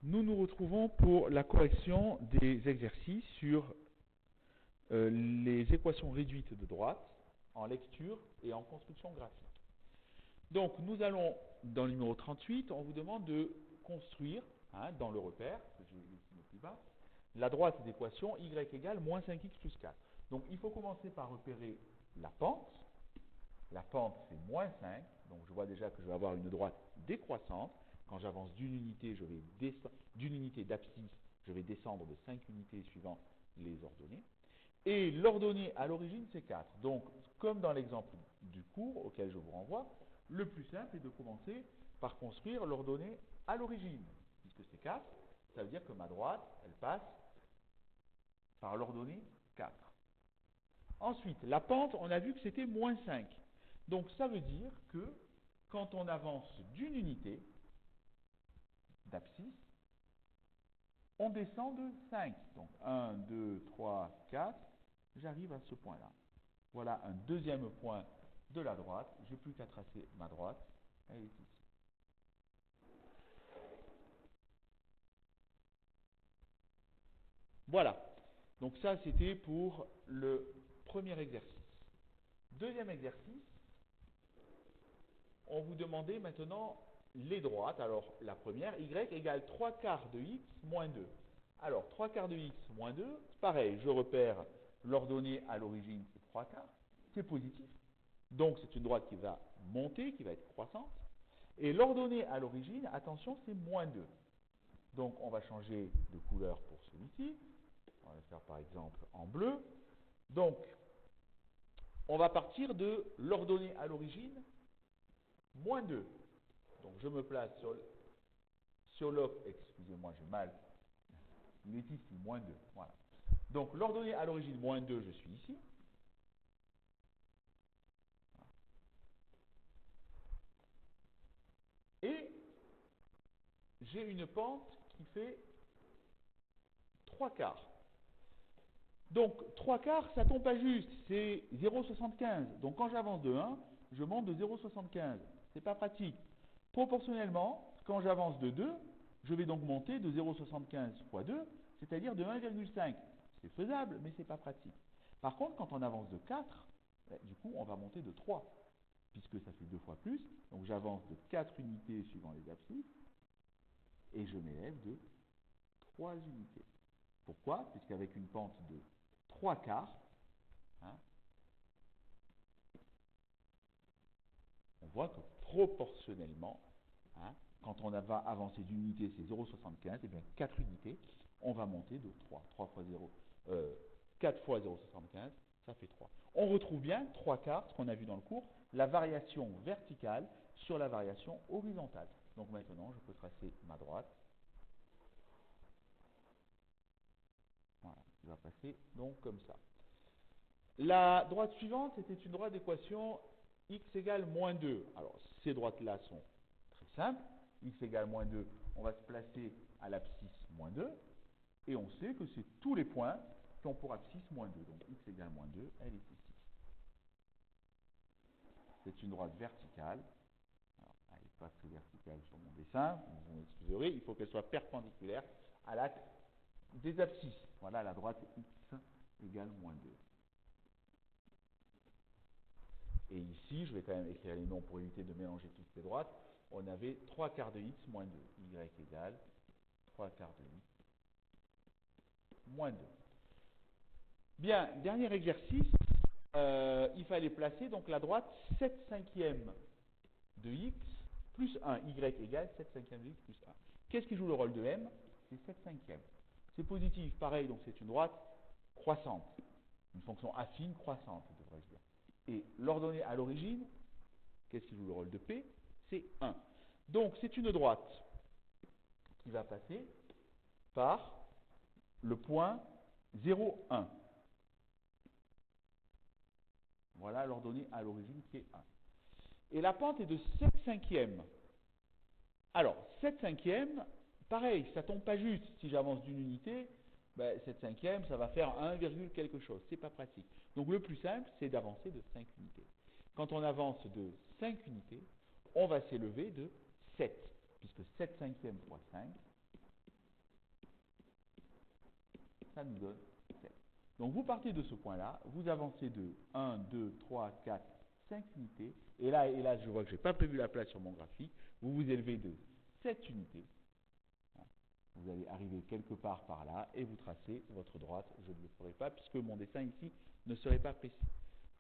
Nous nous retrouvons pour la correction des exercices sur les équations réduites de droite en lecture et en construction graphique. Donc nous allons, dans le numéro 38, on vous demande de construire, dans le repère, que je vais dessiner plus bas, la droite d'équation y égale moins 5x plus 4. Donc il faut commencer par repérer la pente. La pente c'est moins 5, donc je vois déjà que je vais avoir une droite décroissante. Quand j'avance d'une unité, d'une unité d'abscisse, je vais descendre de 5 unités suivant les ordonnées. Et l'ordonnée à l'origine, c'est 4. Donc, comme dans l'exemple du cours auquel je vous renvoie, le plus simple est de commencer par construire l'ordonnée à l'origine. Puisque c'est 4, ça veut dire que ma droite, elle passe par l'ordonnée 4. Ensuite, la pente, on a vu que c'était moins 5. Donc, ça veut dire que quand on avance d'une unité d'abscisse, on descend de 5. Donc 1, 2, 3, 4, j'arrive à ce point-là. Voilà un deuxième point de la droite. Je n'ai plus qu'à tracer ma droite. Elle est ici. Voilà. Donc ça, c'était pour le premier exercice. Deuxième exercice, on vous demandait maintenant les droites. Alors, la première, y égale 3 quarts de x moins 2. Alors, 3 quarts de x moins 2, pareil, je repère l'ordonnée à l'origine, c'est 3 quarts, c'est positif. Donc, c'est une droite qui va monter, qui va être croissante. Et l'ordonnée à l'origine, attention, c'est moins 2. Donc, on va changer de couleur pour celui-ci. On va le faire par exemple en bleu. Donc, on va partir de l'ordonnée à l'origine, moins 2. Donc, je me place sur excusez-moi, j'ai mal. Il est ici, moins 2. Voilà. Donc, l'ordonnée à l'origine, moins 2, je suis ici. Et j'ai une pente qui fait 3 quarts. Donc, 3 quarts, ça tombe pas juste, c'est 0,75. Donc, quand j'avance de 1, je monte de 0,75. C'est pas pratique. Proportionnellement, quand j'avance de 2, je vais donc monter de 0,75 fois 2, c'est-à-dire de 1,5. C'est faisable, mais c'est pas pratique. Par contre, quand on avance de 4, du coup, on va monter de 3, puisque ça fait 2 fois plus. Donc, j'avance de 4 unités suivant les abscisses, et je m'élève de 3 unités. Pourquoi? Puisqu'avec une pente de 3 quarts, on voit que proportionnellement, quand on va avancer d'une unité, c'est 0,75, et bien 4 unités, on va monter de 3. 3 fois 0, 4 fois 0,75, ça fait 3. On retrouve bien 3 quarts, ce qu'on a vu dans le cours, la variation verticale sur la variation horizontale. Donc maintenant, je peux tracer ma droite. Voilà, qui va passer donc comme ça. La droite suivante, c'était une droite d'équation x égale moins 2. Alors, ces droites-là sont très simples. X égale moins 2, on va se placer à l'abscisse moins 2. Et on sait que c'est tous les points qui ont pour abscisse moins 2. Donc, x égale moins 2, elle est ici. C'est une droite verticale. Alors, elle n'est pas très verticale sur mon dessin, vous m'excuserez. Il faut qu'elle soit perpendiculaire à l'axe des abscisses. Voilà la droite x égale moins 2. Et ici, je vais quand même écrire les noms pour éviter de mélanger toutes ces droites. On avait 3 quarts de x moins 2. Y égale 3 quarts de x moins 2. Bien, dernier exercice. Il fallait placer donc la droite 7 cinquièmes de x plus 1. Y égale 7 cinquièmes de x plus 1. Qu'est-ce qui joue le rôle de m? C'est 7 cinquièmes. C'est positif, pareil, donc c'est une droite croissante. Une fonction affine croissante, devrais-je dire. Et l'ordonnée à l'origine, qu'est-ce qui joue le rôle de P? C'est 1. Donc, c'est une droite qui va passer par le point 0, 1. Voilà l'ordonnée à l'origine qui est 1. Et la pente est de 7 cinquièmes. Alors, 7 cinquièmes, pareil, ça tombe pas juste. Si j'avance d'une unité, 7 cinquièmes, ça va faire 1, quelque chose. C'est pas pratique. Donc, le plus simple, c'est d'avancer de 5 unités. Quand on avance de 5 unités, on va s'élever de 7, puisque 7 cinquièmes fois 5, ça nous donne 7. Donc vous partez de ce point-là, vous avancez de 1, 2, 3, 4, 5 unités, et là je vois que je n'ai pas prévu la place sur mon graphique, vous vous élevez de 7 unités. Vous allez arriver quelque part par là et vous tracez votre droite. Je ne le ferai pas puisque mon dessin ici ne serait pas précis.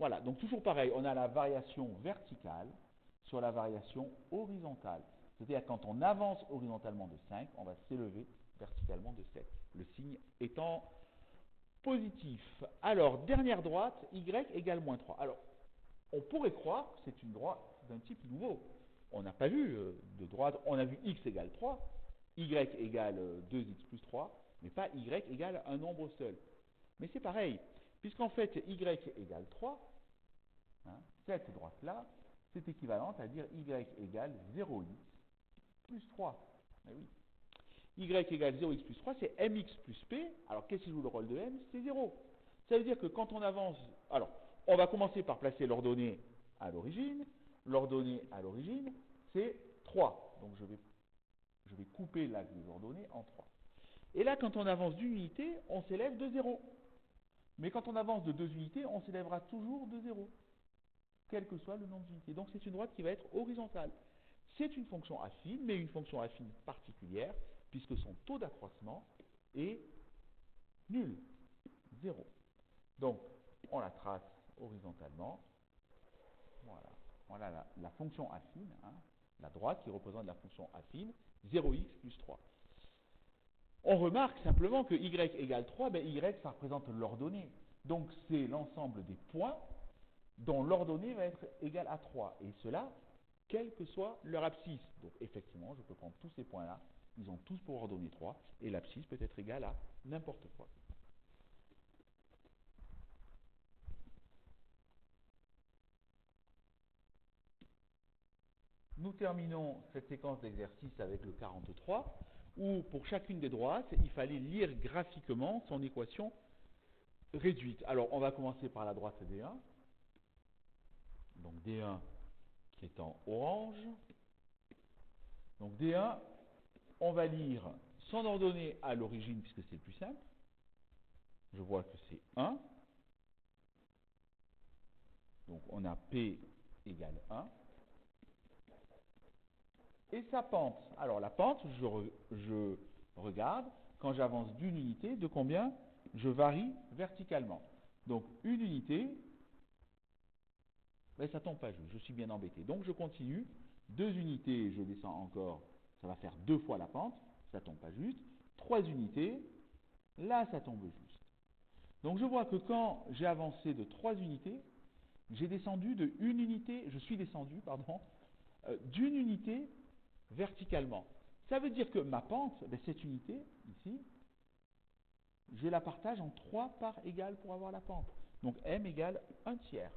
Voilà, donc toujours pareil, on a la variation verticale sur la variation horizontale. C'est-à-dire quand on avance horizontalement de 5, on va s'élever verticalement de 7. Le signe étant positif. Alors, dernière droite, y égale moins 3. Alors, on pourrait croire que c'est une droite d'un type nouveau. On n'a pas vu de droite, on a vu x égale 3, y égale 2x plus 3, mais pas y égale un nombre seul. Mais c'est pareil, puisqu'en fait y égale 3, cette droite-là, c'est équivalent à dire y égale 0x plus 3. Mais oui. Y égale 0x plus 3, c'est mx plus p. Alors qu'est-ce qui joue le rôle de m? C'est 0. Ça veut dire que quand on avance... Alors, on va commencer par placer l'ordonnée à l'origine. L'ordonnée à l'origine, c'est 3. Donc je vais couper l'axe des ordonnées en 3. Et là, quand on avance d'une unité, on s'élève de 0. Mais quand on avance de 2 unités, on s'élèvera toujours de 0, quel que soit le nombre d'unités. Donc c'est une droite qui va être horizontale. C'est une fonction affine, mais une fonction affine particulière, puisque son taux d'accroissement est nul, 0. Donc, on la trace horizontalement. Voilà la fonction affine, la droite qui représente la fonction affine, 0x plus 3. On remarque simplement que y égale 3, y ça représente l'ordonnée. Donc c'est l'ensemble des points dont l'ordonnée va être égale à 3. Et cela, quelle que soit leur abscisse. Donc effectivement, je peux prendre tous ces points-là, ils ont tous pour ordonnée 3, et l'abscisse peut être égale à n'importe quoi. Nous terminons cette séquence d'exercices avec le 43, où pour chacune des droites, il fallait lire graphiquement son équation réduite. Alors, on va commencer par la droite D1. Donc D1 qui est en orange. Donc D1, on va lire son ordonnée à l'origine, puisque c'est le plus simple. Je vois que c'est 1. Donc on a P égale 1. Et sa pente. Alors la pente, je regarde, quand j'avance d'une unité, de combien je varie verticalement. Donc une unité, ça tombe pas juste, je suis bien embêté. Donc je continue, 2 unités, je descends encore, ça va faire 2 fois la pente, ça tombe pas juste. 3 unités, là ça tombe juste. Donc je vois que quand j'ai avancé de 3 unités, j'ai descendu de une unité, je suis descendu, pardon, d'une unité verticalement. Ça veut dire que ma pente, cette unité, ici, je la partage en 3 parts égales pour avoir la pente. Donc m égale 1 tiers.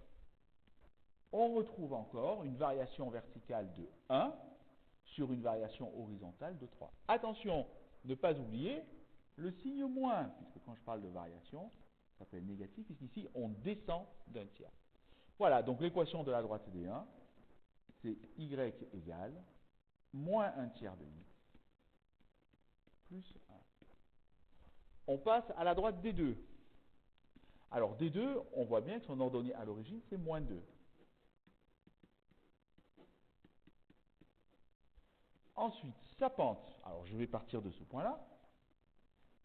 On retrouve encore une variation verticale de 1 sur une variation horizontale de 3. Attention, ne pas oublier le signe moins, puisque quand je parle de variation, ça peut être négatif, puisqu'ici on descend d'un tiers. Voilà, donc l'équation de la droite D1, c'est y égale moins 1 tiers de x plus 1. On passe à la droite D2. Alors D2, on voit bien que son ordonnée à l'origine, c'est moins 2. Ensuite, sa pente. Alors je vais partir de ce point-là.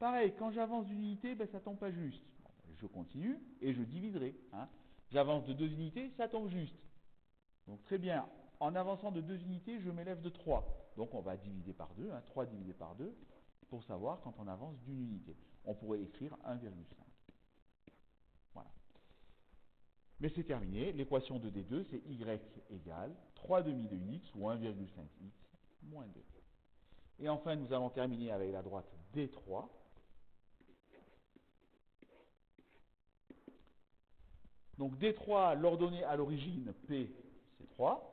Pareil, quand j'avance d'une unité, ça ne tombe pas juste. Je continue et je diviserai. J'avance de 2 unités, ça tombe juste. Donc très bien, en avançant de 2 unités, je m'élève de 3. Donc on va diviser par 2, 3 divisé par 2, pour savoir quand on avance d'une unité. On pourrait écrire 1,5. Voilà. Mais c'est terminé, l'équation de D2, c'est y égale 3 demi de x, ou 1,5x, moins 2. Et enfin, nous allons terminer avec la droite D3. Donc D3, l'ordonnée à l'origine, P, c'est 3.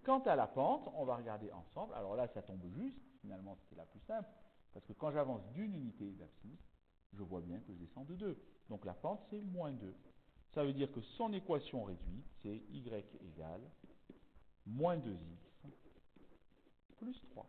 Quant à la pente, on va regarder ensemble. Alors là, ça tombe juste. Finalement, c'était la plus simple. Parce que quand j'avance d'une unité d'abscisse, je vois bien que je descends de 2. Donc la pente, c'est moins 2. Ça veut dire que son équation réduite, c'est y égale moins 2x plus 3.